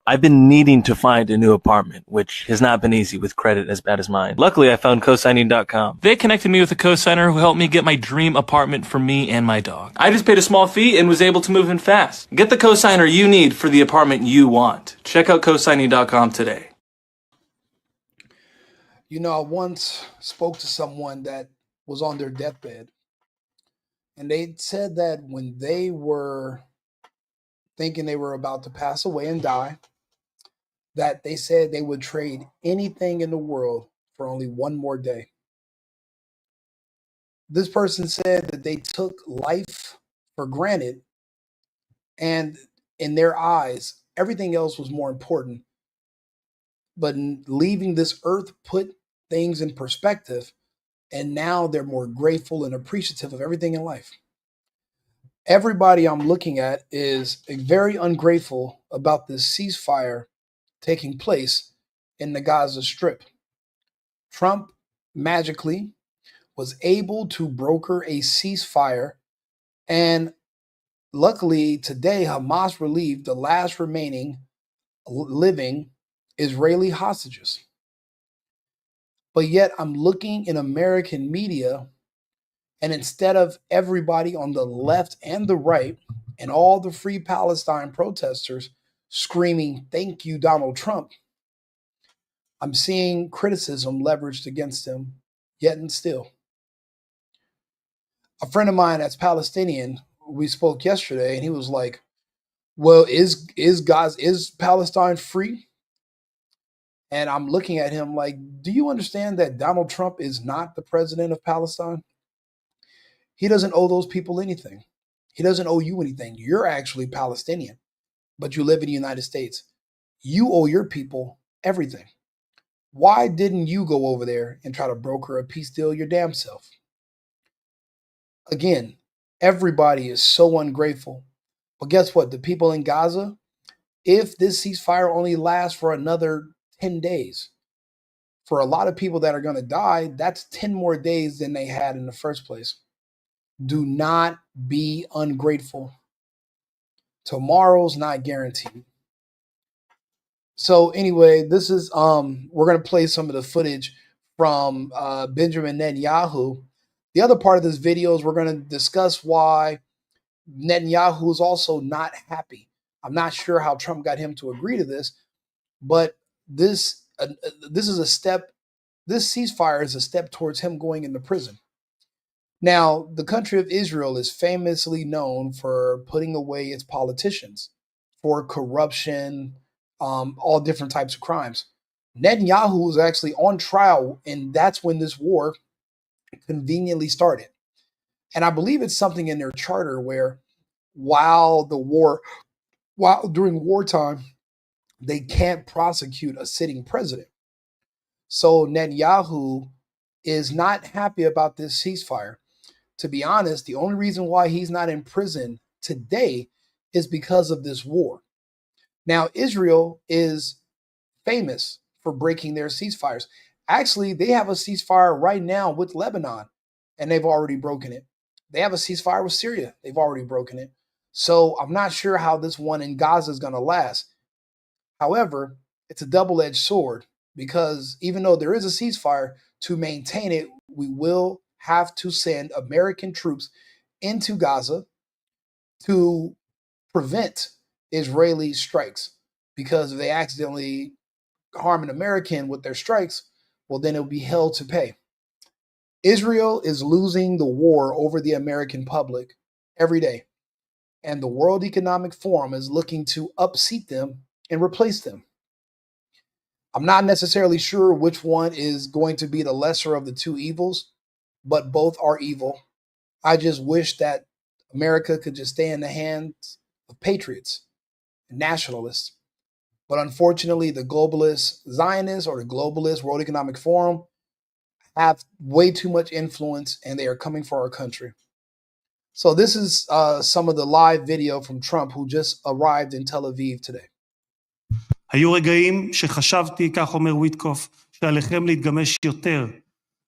I've been needing to find a new apartment, which has not been easy with credit as bad as mine. Luckily, I found cosigning.com. They connected me with a cosigner who helped me get my dream apartment for me and my dog. I just paid a small fee and was able to move in fast. Get the cosigner you need for the apartment you want. Check out cosigning.com today. You know, I once spoke to someone that was on their deathbed, and they said that when they were thinking they were about to pass away and die, that they said they would trade anything in the world for only one more day. This person said that they took life for granted, and in their eyes, everything else was more important. But leaving this earth put things in perspective, and now they're more grateful and appreciative of everything in life. Everybody I'm looking at is very ungrateful about this ceasefire taking place in the Gaza Strip. Trump magically was able to broker a ceasefire, and luckily today Hamas relieved the last remaining living Israeli hostages. But yet I'm looking in American media, and instead of everybody on the left and the right and all the Free Palestine protesters screaming, "Thank you, Donald Trump," I'm seeing criticism leveraged against him yet and still. A friend of mine that's Palestinian, we spoke yesterday, and he was like, well, is Palestine free? And I'm looking at him like, do you understand that Donald Trump is not the president of Palestine? He doesn't owe those people anything. He doesn't owe you anything. You're actually Palestinian, but you live in the United States. You owe your people everything. Why didn't you go over there and try to broker a peace deal your damn self? Again, everybody is so ungrateful. But guess what? The people in Gaza, if this ceasefire only lasts for another 10 days, for a lot of people that are going to die, that's 10 more days than they had in the first place. Do not be ungrateful. Tomorrow's not guaranteed. So anyway, this is we're going to play some of the footage from Benjamin Netanyahu. The other part of this video is we're going to discuss why Netanyahu is also not happy. I'm not sure how Trump got him to agree to this, but this is a step. This ceasefire is a step towards him going into prison. Now, the country of Israel is famously known for putting away its politicians for corruption, all different types of crimes. Netanyahu was actually on trial, and that's when this war conveniently started. And I believe it's something in their charter where during wartime, they can't prosecute a sitting president. So Netanyahu is not happy about this ceasefire. To be honest, the only reason why he's not in prison today is because of this war. Now, Israel is famous for breaking their ceasefires. Actually, they have a ceasefire right now with Lebanon, and they've already broken it. They have a ceasefire with Syria. They've already broken it. So I'm not sure how this one in Gaza is going to last. However, it's a double-edged sword, because even though there is a ceasefire, to maintain it, we will have to send American troops into Gaza to prevent Israeli strikes. Because if they accidentally harm an American with their strikes, well, then it'll be hell to pay. Israel is losing the war over the American public every day. And the World Economic Forum is looking to upseat them and replace them. I'm not necessarily sure which one is going to be the lesser of the two evils, but both are evil. I just wish that America could just stay in the hands of patriots and nationalists. But unfortunately, the globalist Zionists or the globalist World Economic Forum have way too much influence, and they are coming for our country. So this is some of the live video from Trump, who just arrived in Tel Aviv today. היו רגעים שחשבתי, כך אומר ויטקוף, שעליכם להתגמש יותר,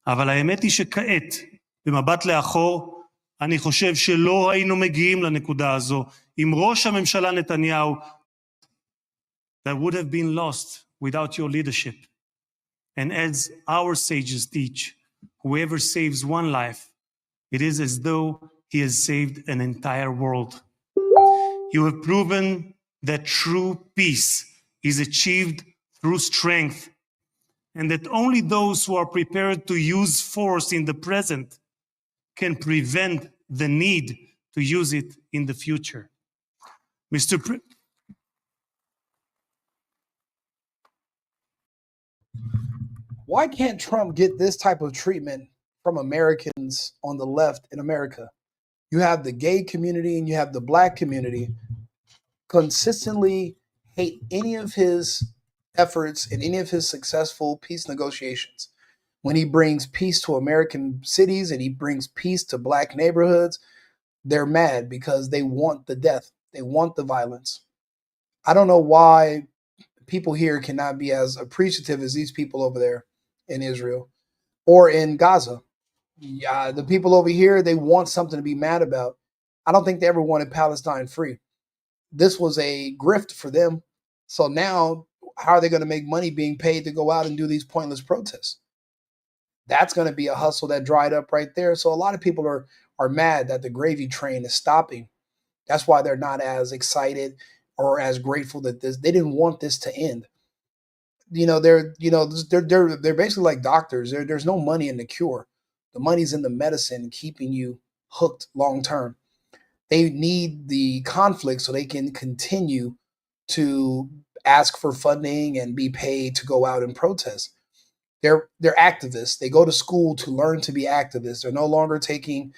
אבל האמת היא שכעת, במבט לאחור, אני חושב שלא היינו מגיעים לנקודה הזו, אם ראש הממשלה נתניהו that would have been lost without your leadership. And as our sages teach, whoever saves one life, it is as though he has saved an entire world. You have proven that true peace is achieved through strength, and that only those who are prepared to use force in the present can prevent the need to use it in the future. Why can't Trump get this type of treatment from Americans on the left in America? You have the gay community and you have the black community consistently hate any of his efforts and any of his successful peace negotiations. When he brings peace to American cities and he brings peace to black neighborhoods, they're mad because they want the death. They want the violence. I don't know why people here cannot be as appreciative as these people over there in Israel or in Gaza. Yeah, the people over here, they want something to be mad about. I don't think they ever wanted Palestine free. This was a grift for them. So now, how are they going to make money being paid to go out and do these pointless protests? That's going to be a hustle that dried up right there. So a lot of people are mad that the gravy train is stopping. That's why they're not as excited or as grateful that they didn't want this to end. They're basically like doctors. There's no money in the cure. The money's in the medicine keeping you hooked long term. They need the conflict so they can continue to ask for funding and be paid to go out and protest. They're activists. They go to school to learn to be activists. They're no longer taking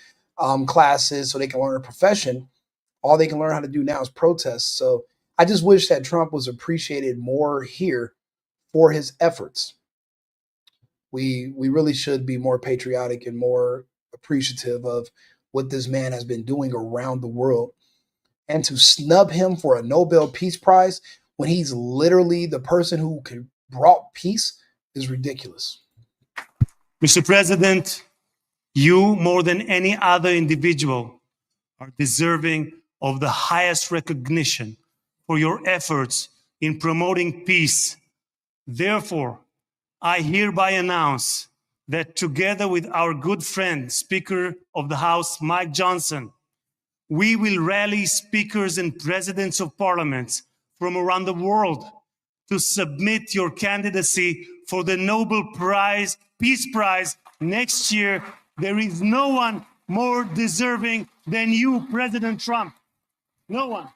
classes so they can learn a profession. All they can learn how to do now is protest. So I just wish that Trump was appreciated more here for his efforts. We really should be more patriotic and more appreciative of what this man has been doing around the world. And to snub him for a Nobel Peace Prize when he's literally the person who brought peace is ridiculous. Mr. President, you, more than any other individual, are deserving of the highest recognition for your efforts in promoting peace. Therefore, I hereby announce that together with our good friend, Speaker of the House, Mike Johnson, we will rally speakers and presidents of parliaments from around the world to submit your candidacy for the Nobel Prize, Peace Prize next year. There is no one more deserving than you, President Trump. No one.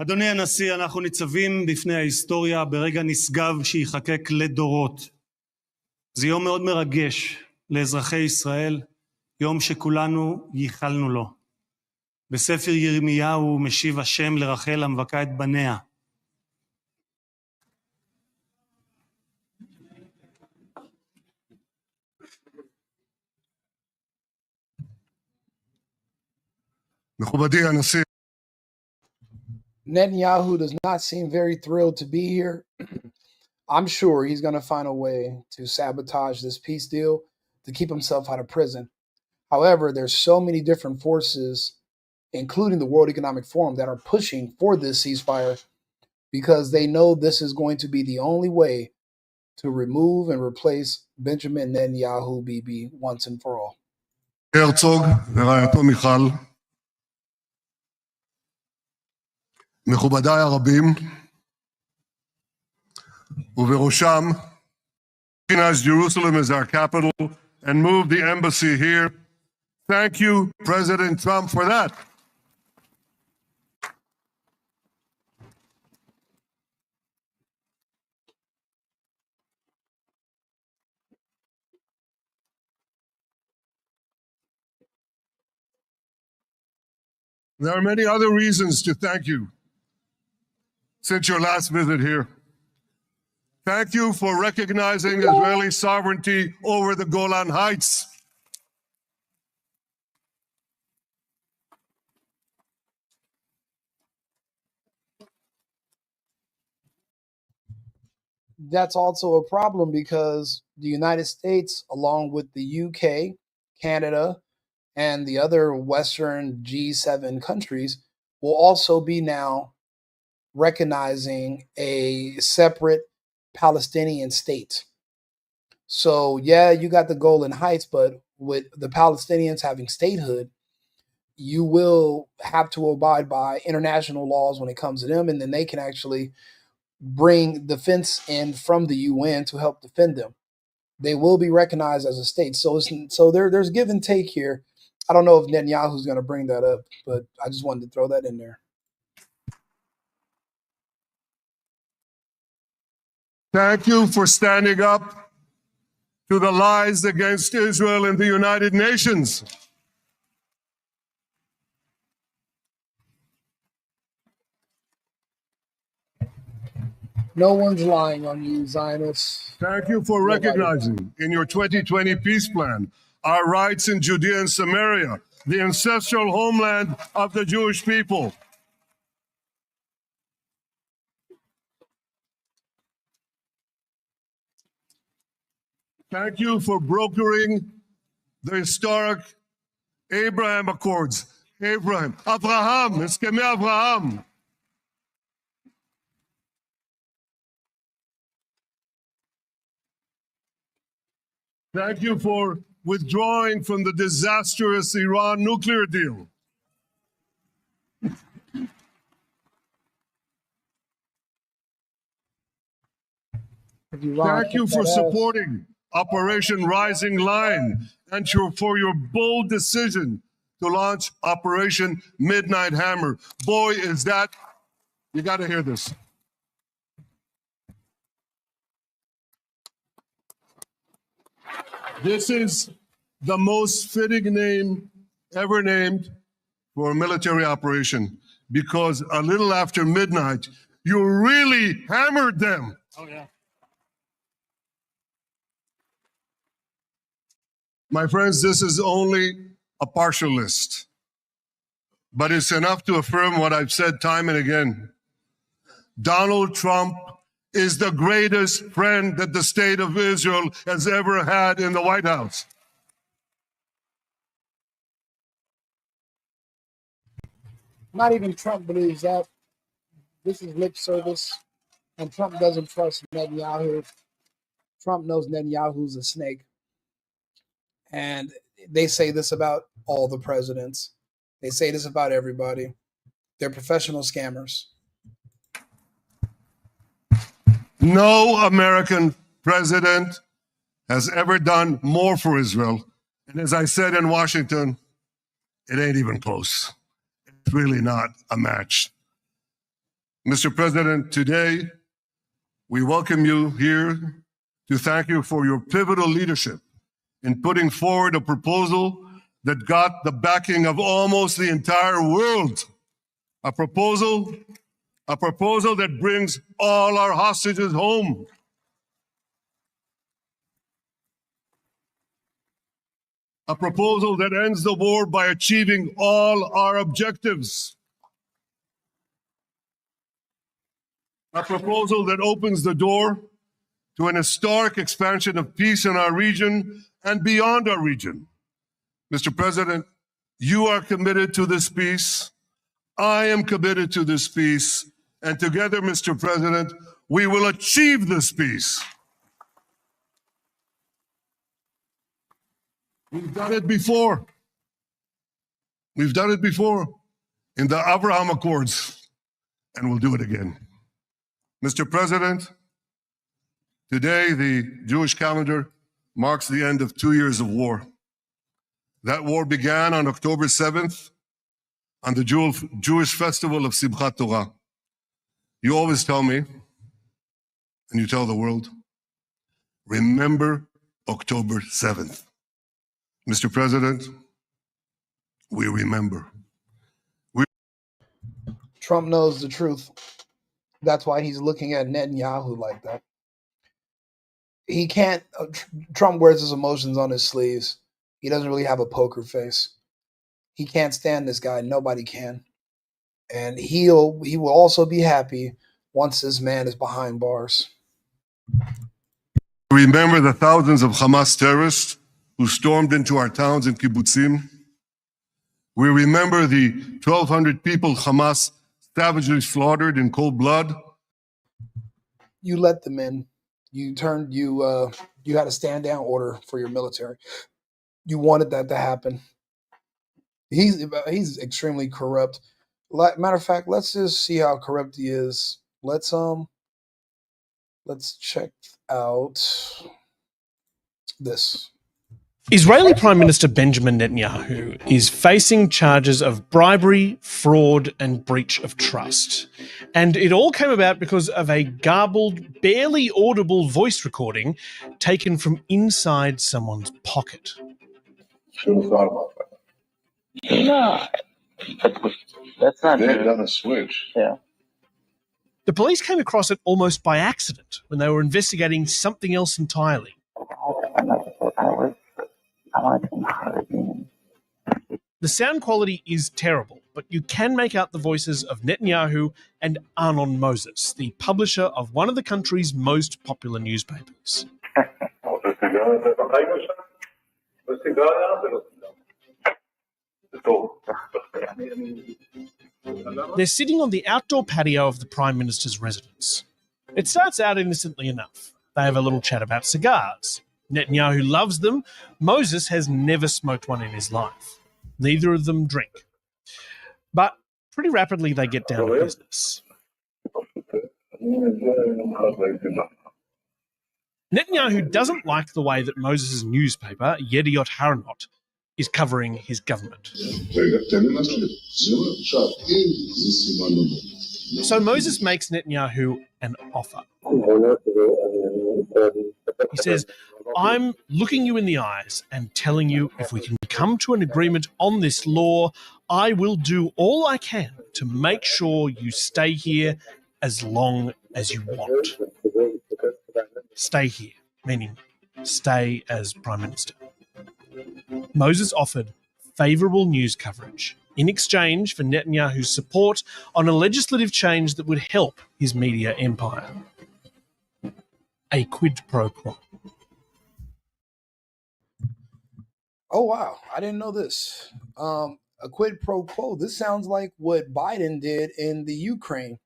אדוני הנשיא, אנחנו ניצבים בפני ההיסטוריה ברגע נשגב שיחקק לדורות. זה יום מאוד מרגש לאזרחי ישראל, יום שכולנו ייחלנו לו. בספר ירמיהו משיב השם לרחל המבכה את בניה. מכובדי הנשיא, Netanyahu does not seem very thrilled to be here. I'm sure he's going to find a way to sabotage this peace deal to keep himself out of prison. However, there's so many different forces, including the World Economic Forum, that are pushing for this ceasefire because they know this is going to be the only way to remove and replace Benjamin Netanyahu Bibi once and for all. הרצוג ורעייתו מיכל, מכובדיי הרבים, ובראשם, recognize Jerusalem as our capital and move the embassy here. Thank you, President Trump, for that. There are many other reasons to thank you since your last visit here. Thank you for recognizing Israeli sovereignty over the Golan Heights. that's also a problem because the United States, along with the UK, Canada, and the other Western G7 countries, will also be now recognizing a separate Palestinian state. So, yeah, you got the Golan Heights, but with the Palestinians having statehood, you will have to abide by international laws when it comes to them, and then they can actually bring defense in from the UN to help defend them. They will be recognized as a state. So there's give and take here. I don't know if Netanyahu's going to bring that up, but I just wanted to throw that in there. Thank you for standing up to the lies against Israel in the United Nations. No one's lying on you, Zionists. Thank you for recognizing in your 2020 peace plan our rights in Judea and Samaria, the ancestral homeland of the Jewish people. Thank you for brokering the historic Abraham Accords. Abraham, Esquemei Abraham. Thank you for withdrawing from the disastrous Iran nuclear deal. Thank you for supporting Operation Rising Lion and for your bold decision to launch Operation Midnight Hammer. Boy, is that, you got to hear this. This is the most fitting name ever named for a military operation because a little after midnight, you really hammered them. Oh, yeah. My friends, this is only a partial list, but it's enough to affirm what I've said time and again. Donald Trump is the greatest friend that the state of Israel has ever had in the White House. Not even Trump believes that. This is lip service, and Trump doesn't trust Netanyahu. Trump knows Netanyahu's a snake. And they say this about all the presidents. They say this about everybody. They're professional scammers. No American president has ever done more for Israel. And as I said in Washington, it ain't even close. It's really not a match. Mr. President, today we welcome you here to thank you for your pivotal leadership in putting forward a proposal that got the backing of almost the entire world. A proposal that brings all our hostages home. A proposal that ends the war by achieving all our objectives. A proposal that opens the door to an historic expansion of peace in our region and beyond our region. Mr. President, you are committed to this peace. I am committed to this peace. And together, Mr. President, we will achieve this peace. We've done it before. We've done it before in the Abraham Accords, and we'll do it again. Mr. President, today the Jewish calendar marks the end of 2 years of war. That war began on October 7th on the Jewish festival of Simchat Torah. You always tell me, and you tell the world, remember October 7th. Mr. President, we remember. Trump knows the truth. That's why he's looking at Netanyahu like that. He can't, Trump wears his emotions on his sleeves. He doesn't really have a poker face. He can't stand this guy. Nobody can. And he will also be happy once this man is behind bars. Remember the thousands of Hamas terrorists who stormed into our towns and kibbutzim. We remember the 1,200 people Hamas savagely slaughtered in cold blood. You let them in. You had a stand down order for your military. You wanted that to happen. He's extremely corrupt. Matter of fact, let's just see how corrupt he is. Let's check out this. Israeli Prime Minister Benjamin Netanyahu is facing charges of bribery, fraud, and breach of trust. And it all came about because of a garbled, barely audible voice recording taken from inside someone's pocket. Should have thought about that. No, that's not They had true. done a switch. Yeah. The police came across it almost by accident when they were investigating something else entirely. The sound quality is terrible, but you can make out the voices of Netanyahu and Arnon Mozes, the publisher of one of the country's most popular newspapers. They're sitting on the outdoor patio of the Prime Minister's residence. It starts out innocently enough. They have a little chat about cigars. Netanyahu loves them. Moses has never smoked one in his life. Neither of them drink. But pretty rapidly they get down to business. Netanyahu doesn't like the way that Moses' newspaper, Yediot Haranot, is covering his government. So Moses makes Netanyahu an offer. He says, I'm looking you in the eyes and telling you if we can come to an agreement on this law, I will do all I can to make sure you stay here as long as you want. Stay here, meaning stay as Prime Minister. Moses offered favourable news coverage in exchange for Netanyahu's support on a legislative change that would help his media empire. A quid pro quo. Oh, wow. I didn't know this. A quid pro quo. This sounds like what Biden did in the Ukraine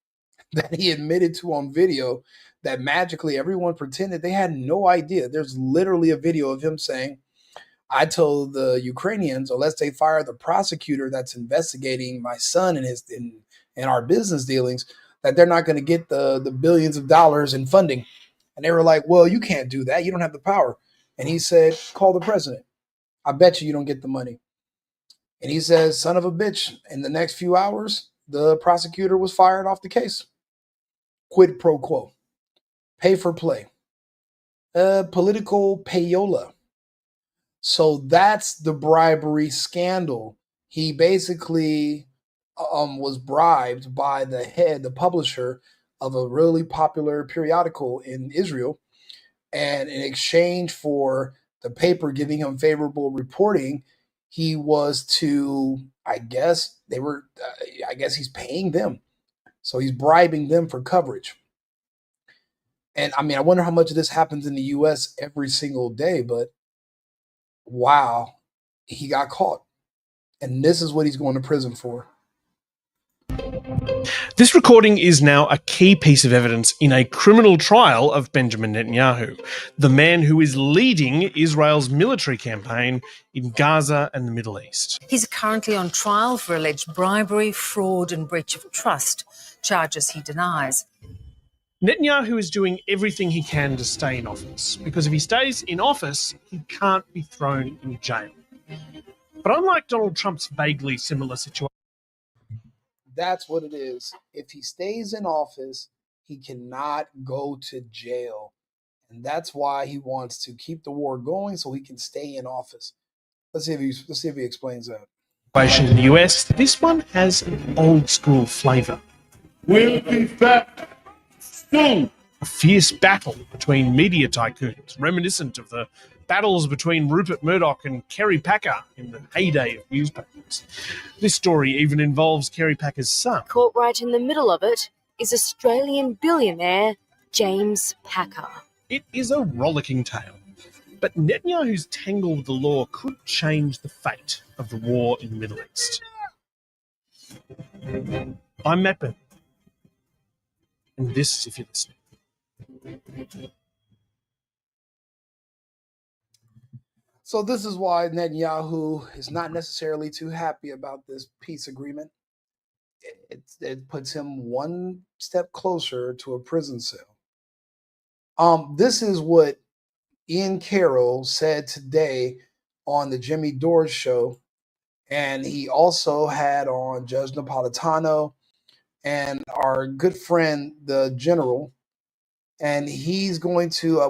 that he admitted to on video that magically everyone pretended they had no idea. There's literally a video of him saying, I told the Ukrainians, unless they fire the prosecutor that's investigating my son and our business dealings, that they're not going to get the billions of dollars in funding. And they were like, well, you can't do that. You don't have the power. And he said, call the president. I bet you don't get the money. And he says, son of a bitch, in the next few hours, the prosecutor was fired off the case. Quid pro quo. Pay for play. Political payola. So that's the bribery scandal. He basically was bribed by the publisher of a really popular periodical in Israel. And in exchange for the paper giving him favorable reporting, he was to, I guess he's paying them. So he's bribing them for coverage. And I mean, I wonder how much of this happens in the US every single day, but wow, he got caught. And this is what he's going to prison for. This recording is now a key piece of evidence in a criminal trial of Benjamin Netanyahu, the man who is leading Israel's military campaign in Gaza and the Middle East. He's currently on trial for alleged bribery, fraud and breach of trust, charges he denies. Netanyahu is doing everything he can to stay in office, because if he stays in office, he can't be thrown in jail. But unlike Donald Trump's vaguely similar situation, That's what it is. If he stays in office, he cannot go to jail. And that's why he wants to keep the war going so he can stay in office. Let's see if he explains that. in the US, this one has an old school flavour. We'll be back soon. A fierce battle between media tycoons, reminiscent of the battles between Rupert Murdoch and Kerry Packer in the heyday of newspapers. This story even involves Kerry Packer's son. Caught right in the middle of it is Australian billionaire James Packer. It is a rollicking tale. But Netanyahu's tangle with the law could change the fate of the war in the Middle East. I'm Matt Bennett, and this is If You're Listening. So this is why Netanyahu is not necessarily too happy about this peace agreement. It puts him one step closer to a prison cell. This is what Ian Carroll said today on the Jimmy Dore show, and he also had on Judge Napolitano and our good friend, the General, and he's going to,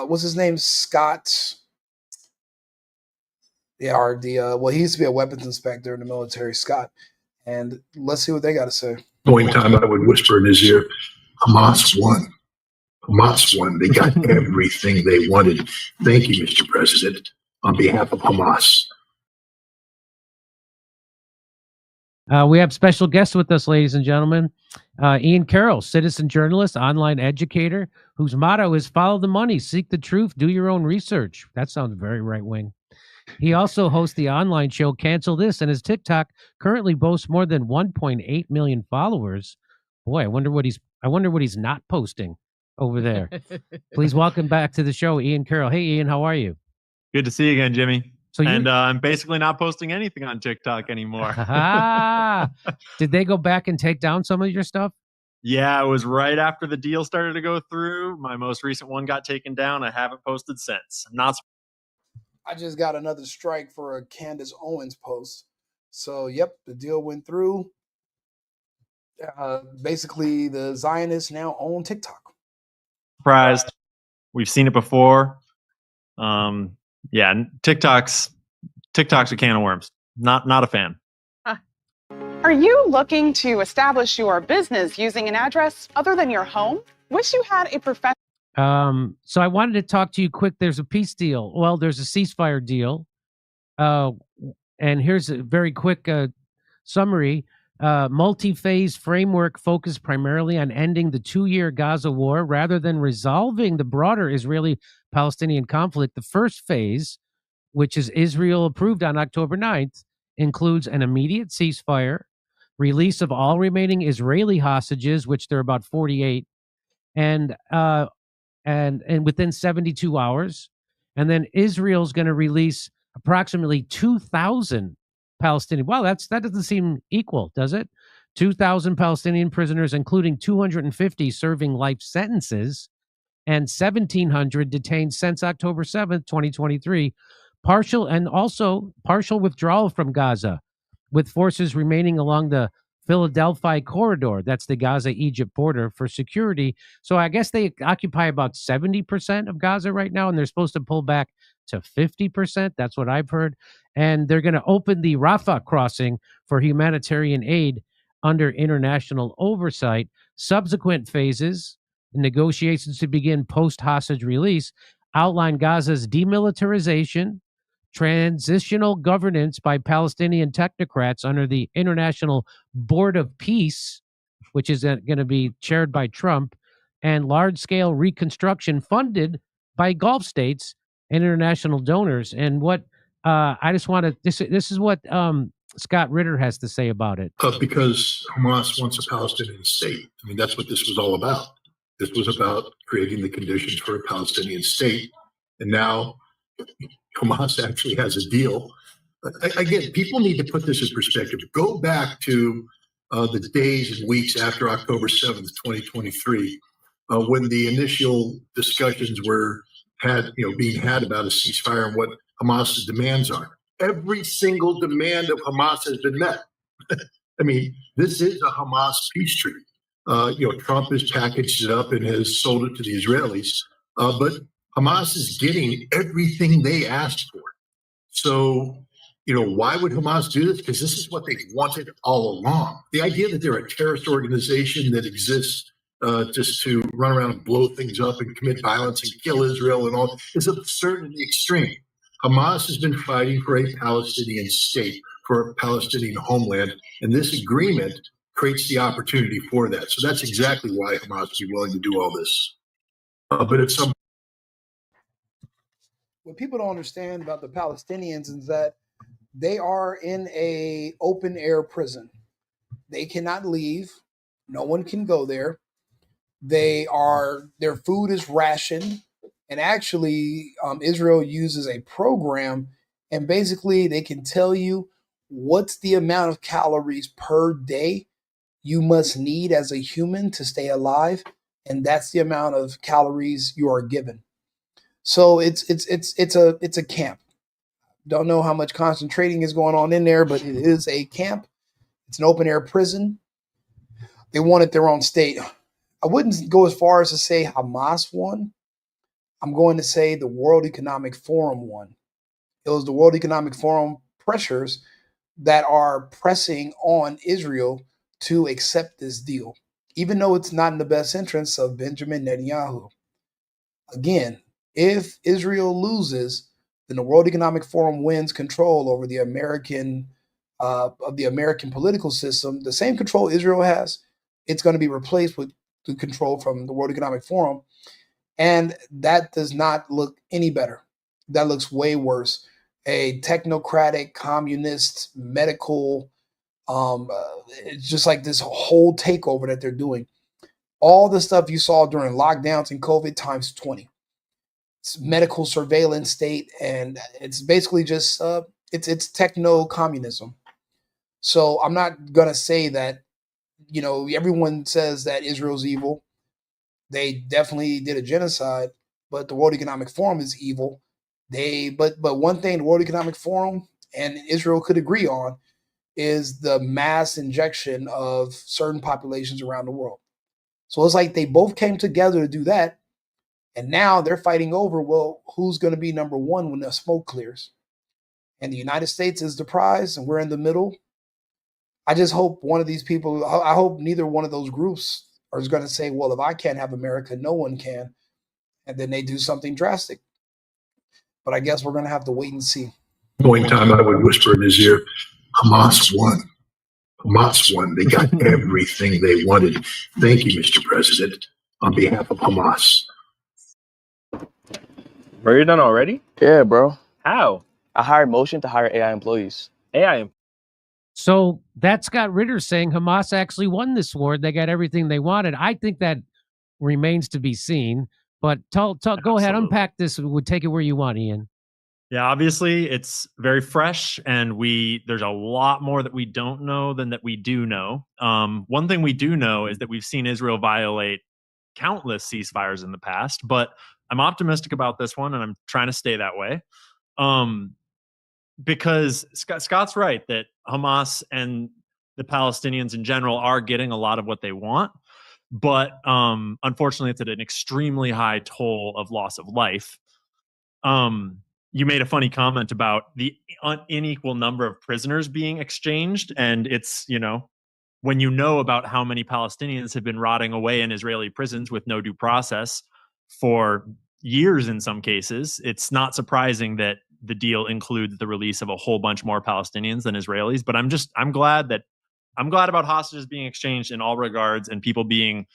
what's his name? Scott. He used to be a weapons inspector in the military, Scott. And let's see what they got to say. Point in time, I would whisper in his ear, Hamas won. Hamas won. They got everything they wanted. Thank you, Mr. President, on behalf of Hamas. We have special guests with us, ladies and gentlemen. Ian Carroll, citizen journalist, online educator, whose motto is follow the money, seek the truth, do your own research. That sounds very right-wing. He also hosts the online show Cancel This, and his TikTok currently boasts more than 1.8 million followers. Boy, I wonder what he's not posting over there. Please welcome back to the show, Ian Carroll. Hey, Ian, how are you? Good to see you again, Jimmy. So I'm basically not posting anything on TikTok anymore. Did they go back and take down some of your stuff? Yeah, it was right after the deal started to go through. My most recent one got taken down. I haven't posted since. I just got another strike for a Candace Owens post. So, yep, the deal went through. Basically, the Zionists now own TikTok. Surprised. We've seen it before. Yeah, TikTok's a can of worms. Not a fan. Are you looking to establish your business using an address other than your home? Wish you had a professional. So I wanted to talk to you quick. There's a peace deal. Well, there's a ceasefire deal. And here's a very quick summary. Multi-phase framework focused primarily on ending the 2-year Gaza war rather than resolving the broader Israeli-Palestinian conflict. The first phase, which is Israel approved on October 9th, includes an immediate ceasefire, release of all remaining Israeli hostages, which there are about 48, and within 72 hours. And then Israel's going to release approximately 2,000 Palestinian. Wow, that doesn't seem equal, does it? 2,000 Palestinian prisoners, including 250 serving life sentences, and 1,700 detained since October 7th, 2023. Partial withdrawal from Gaza, with forces remaining along the Philadelphia corridor. That's the Gaza-Egypt border for security. So I guess they occupy about 70% of Gaza right now, and they're supposed to pull back to 50%. That's what I've heard. And they're going to open the Rafah crossing for humanitarian aid under international oversight. Subsequent phases, negotiations to begin post-hostage release, outline Gaza's demilitarization, transitional governance by Palestinian technocrats under the International Board of Peace, which is going to be chaired by Trump, and large-scale reconstruction funded by Gulf states and international donors. And what I just want to, this is what Scott Ritter has to say about it. Because Hamas wants a Palestinian state. I mean, that's what this was all about. This was about creating the conditions for a Palestinian state. And now Hamas actually has a deal. Again, people need to put this in perspective. Go back to the days and weeks after October 7th, 2023, when the initial discussions were being had about a ceasefire and what Hamas's demands are. Every single demand of Hamas has been met. I mean, this is a Hamas peace treaty. Trump has packaged it up and has sold it to the Israelis, but Hamas is getting everything they asked for. So, why would Hamas do this? Because this is what they've wanted all along. The idea that they're a terrorist organization that exists just to run around and blow things up and commit violence and kill Israel and all is absurd in the extreme. Hamas has been fighting for a Palestinian state, for a Palestinian homeland, and this agreement creates the opportunity for that. So that's exactly why Hamas would be willing to do all this. But at some what people don't understand about the Palestinians is that they are in a open air prison. They cannot leave. No one can go there. Their food is rationed, and actually, Israel uses a program, and basically they can tell you what's the amount of calories per day you must need as a human to stay alive, and that's the amount of calories you are given. So it's a camp. Don't know how much concentrating is going on in there, but it is a camp. It's an open air prison. They wanted their own state. I wouldn't go as far as to say Hamas won. I'm going to say the World Economic Forum won. It was the World Economic Forum pressures that are pressing on Israel to accept this deal, even though it's not in the best interest of Benjamin Netanyahu. Again, if Israel loses, then the World Economic Forum wins control over the American political system. The same control Israel has, it's going to be replaced with the control from the World Economic Forum, and that does not look any better. That looks way worse. A technocratic, communist, medical, it's just like this whole takeover that they're doing. All the stuff you saw during lockdowns and COVID times 20. It's medical surveillance state, and it's basically just it's techno-communism. So I'm not gonna say that, everyone says that Israel's evil. They definitely did a genocide, but the World Economic Forum is evil. But one thing the World Economic Forum and Israel could agree on is the mass injection of certain populations around the world. So it's like they both came together to do that, and now they're fighting over, well, who's going to be number one when the smoke clears? And the United States is the prize, and we're in the middle. I just hope one of these people, I hope neither one of those groups are going to say, well, if I can't have America, no one can. And then they do something drastic. But I guess we're going to have to wait and see. Point in time, I would whisper in his ear, Hamas won. Hamas won. They got everything they wanted. Thank you, Mr. President, on behalf of Hamas. Bro, you're done already? Yeah, bro. How? I hired Motion to hire AI employees. AI. So that's Scott Ritter saying Hamas actually won this war. They got everything they wanted. I think that remains to be seen. But go ahead, unpack this. We'll take it where you want, Ian. Yeah, obviously it's very fresh, and there's a lot more that we don't know than that we do know. One thing we do know is that we've seen Israel violate countless ceasefires in the past, but I'm optimistic about this one, and I'm trying to stay that way. Because Scott's right that Hamas and the Palestinians in general are getting a lot of what they want. But unfortunately, it's at an extremely high toll of loss of life. You made a funny comment about the unequal number of prisoners being exchanged. And it's, when you know about how many Palestinians have been rotting away in Israeli prisons with no due process for years in some cases, it's not surprising that the deal includes the release of a whole bunch more Palestinians than Israelis. But I'm glad about hostages being exchanged in all regards and people being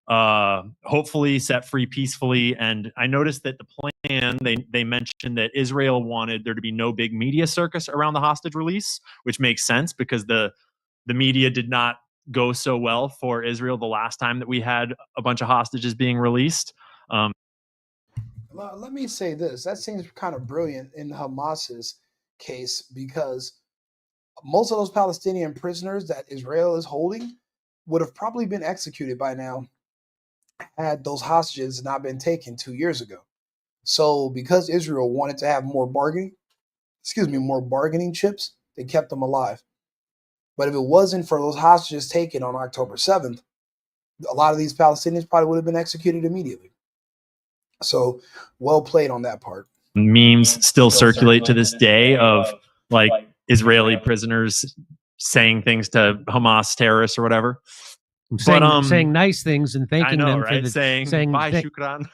hopefully set free peacefully. And I noticed that the plan, they mentioned that Israel wanted there to be no big media circus around the hostage release, which makes sense because the media did not go so well for Israel the last time that we had a bunch of hostages being released. Let me say this. That seems kind of brilliant in Hamas's case, because most of those Palestinian prisoners that Israel is holding would have probably been executed by now had those hostages not been taken 2 years ago. So because Israel wanted to have more bargaining chips, they kept them alive. But if it wasn't for those hostages taken on October 7th, a lot of these Palestinians probably would have been executed immediately. So well played on that part. Memes still circulate to this day of like Israeli prisoners saying things to Hamas terrorists or whatever. Saying nice things and thanking them right? for saying bye, shukran.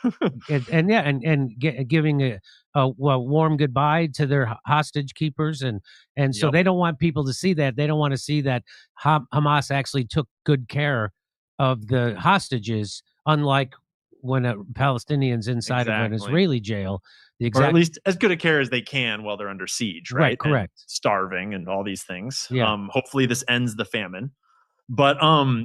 and giving a warm goodbye to their hostage keepers, and so they don't want people to see that. They don't want to see that Hamas actually took good care of the hostages, unlike when a Palestinian's inside of an Exactly. Israeli jail. The Or exact at least as good a care as they can while they're under siege, right? Right, correct. And starving and all these things. Yeah. Hopefully this ends the famine. But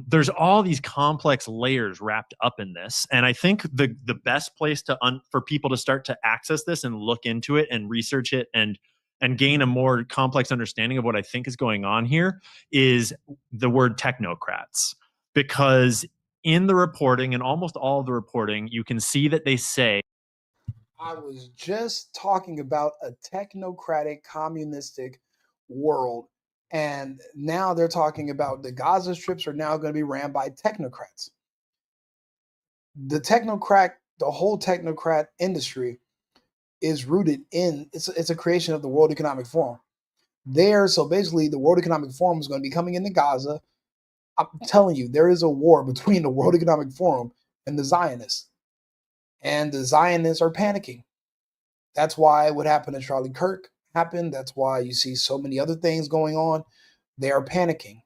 there's all these complex layers wrapped up in this, and I think the best place for people to start to access this and look into it and research it and gain a more complex understanding of what I think is going on here is the word technocrats, because in the reporting, in almost all of the reporting, you can see that they say. I was just talking about a technocratic, communistic world. And now they're talking about the Gaza strips are now going to be ran by technocrats. The whole technocrat industry is rooted in, it's a creation of the World Economic Forum. So basically the World Economic Forum is going to be coming into Gaza. I'm telling you, there is a war between the World Economic Forum and the Zionists. And the Zionists are panicking. That's why what happened to Charlie Kirk happened. That's why you see so many other things going on. They are panicking.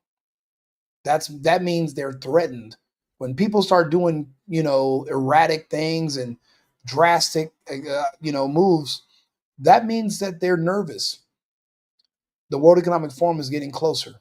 That means they're threatened. When people start doing, erratic things and drastic, moves, that means that they're nervous. The World Economic Forum is getting closer.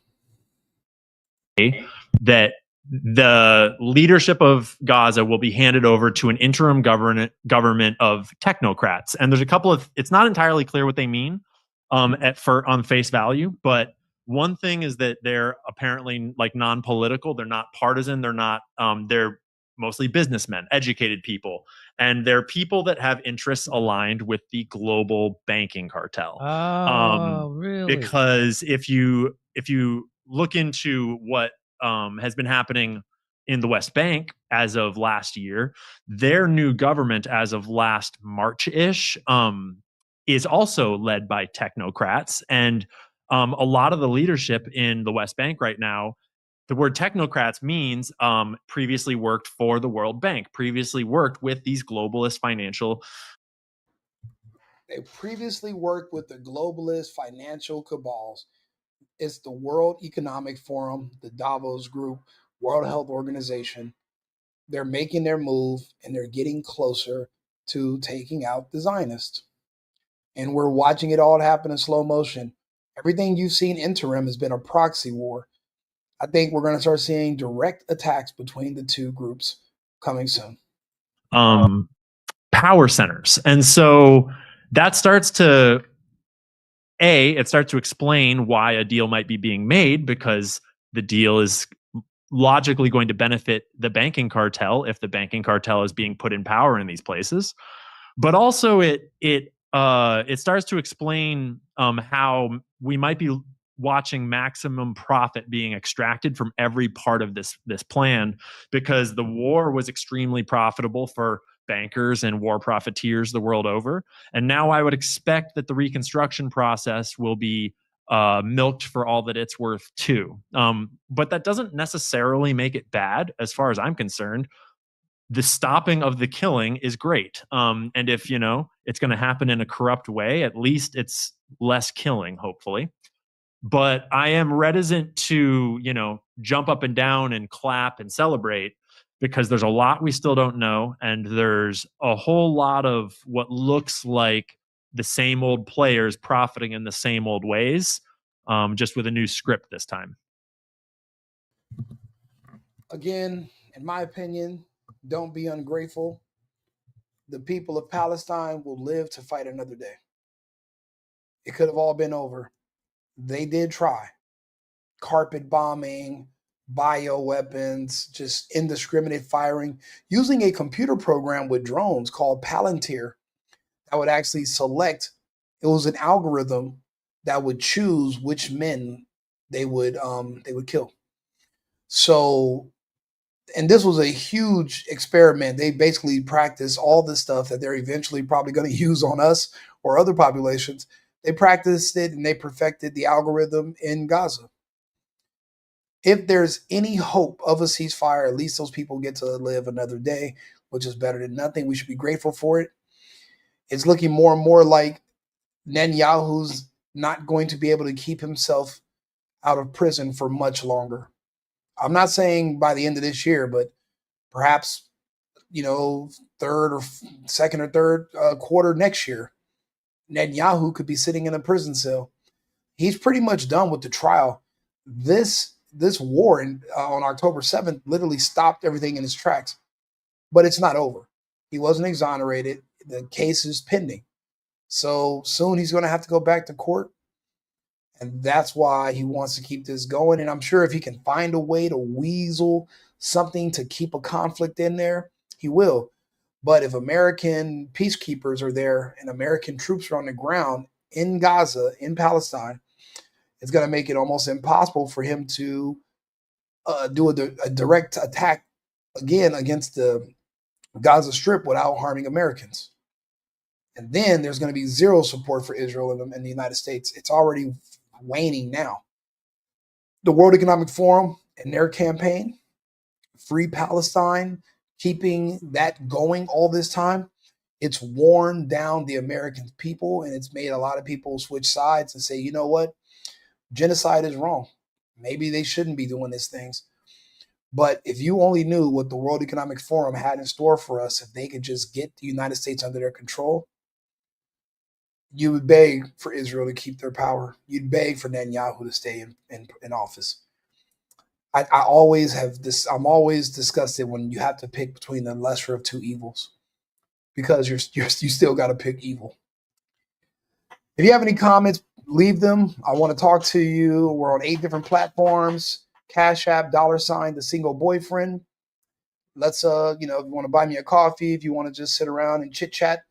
That the leadership of Gaza will be handed over to an interim government of technocrats. And there's a couple of, it's not entirely clear what they mean on face value, but one thing is that they're apparently like non-political. They're not partisan. They're not, they're mostly businessmen, educated people. And they're people that have interests aligned with the global banking cartel. Oh, really? Because if you look into what has been happening in the West Bank as of last year, their new government as of last March-ish is also led by technocrats. And a lot of the leadership in the West Bank right now, the word technocrats means previously worked for the World Bank, previously worked with these globalist financial. They previously worked with the globalist financial cabals. It's the World Economic Forum, the Davos Group, World Health Organization. They're making their move and they're getting closer to taking out the Zionists. And we're watching it all happen in slow motion. Everything you've seen interim has been a proxy war. I think we're going to start seeing direct attacks between the two groups coming soon. Power centers. And so that starts to, it starts to explain why a deal might be being made, because the deal is logically going to benefit the banking cartel if the banking cartel is being put in power in these places. But also it starts to explain how we might be watching maximum profit being extracted from every part of this plan, because the war was extremely profitable for bankers and war profiteers the world over. And now I would expect that the reconstruction process will be milked for all that it's worth too. But that doesn't necessarily make it bad as far as I'm concerned. The stopping of the killing is great. And if, it's going to happen in a corrupt way, at least it's less killing, hopefully. But I am reticent to, jump up and down and clap and celebrate, because there's a lot we still don't know. And there's a whole lot of what looks like the same old players profiting in the same old ways, just with a new script this time. Again, in my opinion, don't be ungrateful. The people of Palestine will live to fight another day. It could have all been over. They did try. Carpet bombing, bioweapons, just indiscriminate firing, using a computer program with drones called Palantir that would actually select. It was an algorithm that would choose which men they would kill. So, and this was a huge experiment. They basically practiced all the stuff that they're eventually probably going to use on us or other populations. They practiced it and they perfected the algorithm in Gaza. If there's any hope of a ceasefire, at least those people get to live another day, which is better than nothing. We should be grateful for it. It's looking more and more like Netanyahu's not going to be able to keep himself out of prison for much longer. I'm not saying by the end of this year, but perhaps third or second or third quarter next year, Netanyahu could be sitting in a prison cell. He's pretty much done with the trial. This war on October 7th literally stopped everything in its tracks, but it's not over. He wasn't exonerated. The case is pending. So soon he's going to have to go back to court. And that's why he wants to keep this going. And I'm sure if he can find a way to weasel something to keep a conflict in there, he will. But if American peacekeepers are there and American troops are on the ground in Gaza, in Palestine, it's going to make it almost impossible for him to do a direct attack again against the Gaza Strip without harming Americans. And then there's going to be zero support for Israel in the United States. It's already waning now. The World Economic Forum and their campaign, Free Palestine, keeping that going all this time, it's worn down the American people, and it's made a lot of people switch sides and say, you know what? Genocide is wrong. Maybe they shouldn't be doing these things. But if you only knew what the World Economic Forum had in store for us, if they could just get the United States under their control, you would beg for Israel to keep their power. You'd beg for Netanyahu to stay in office. I'm always disgusted when you have to pick between the lesser of two evils, because you still got to pick evil. If you have any comments, leave them. I want to talk to you. We're on 8 different platforms: Cash App, $, the single boyfriend. Let's if you want to buy me a coffee, if you want to just sit around and chit chat,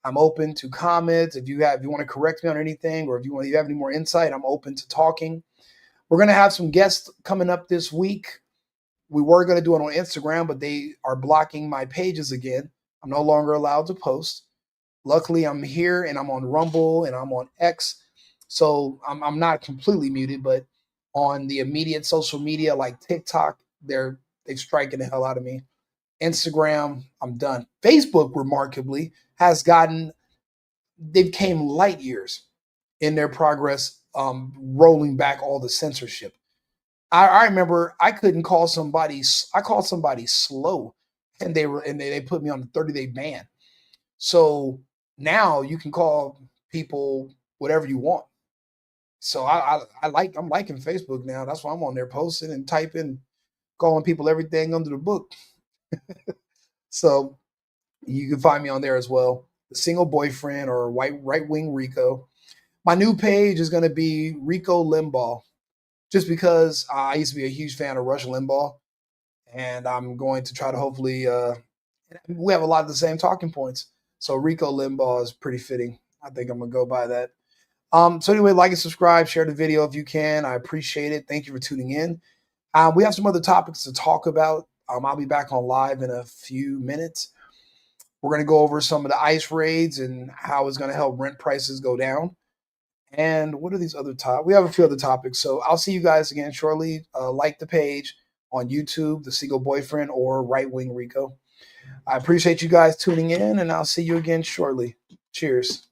I'm open to comments. If you want to correct me on anything, or if you have any more insight, I'm open to talking. We're going to have some guests coming up this week. We were going to do it on Instagram, but they are blocking my pages again. I'm no longer allowed to post. Luckily, I'm here and I'm on Rumble and I'm on X. So I'm not completely muted, but on the immediate social media like TikTok, they've striking the hell out of me. Instagram, I'm done. Facebook, remarkably, they've came light years in their progress, rolling back all the censorship. I remember I couldn't call somebody. I called somebody slow, and they put me on the 30-day ban. So now you can call people whatever you want. So I'm liking Facebook now. That's why I'm on there posting and typing, calling people everything under the book. So you can find me on there as well. The Single Boyfriend, or Right Wing Rico. My new page is going to be Rico Limbaugh, just because I used to be a huge fan of Rush Limbaugh, and I'm going to try to hopefully we have a lot of the same talking points. So Rico Limbaugh is pretty fitting. I think I'm going to go by that. So anyway, like and subscribe, share the video if you can. I appreciate it. Thank you for tuning in. We have some other topics to talk about. I'll be back on live in a few minutes. We're going to go over some of the ICE raids and how it's going to help rent prices go down. And what are these other topics? We have a few other topics. So I'll see you guys again shortly. Like the page on YouTube, The Single Boyfriend, or Right Wing Rico. I appreciate you guys tuning in, and I'll see you again shortly. Cheers.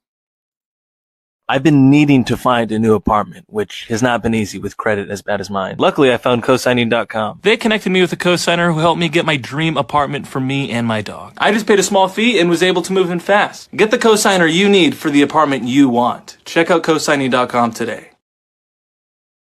I've been needing to find a new apartment, which has not been easy with credit as bad as mine. Luckily, I found cosigning.com. They connected me with a cosigner who helped me get my dream apartment for me and my dog. I just paid a small fee and was able to move in fast. Get the cosigner you need for the apartment you want. Check out cosigning.com today.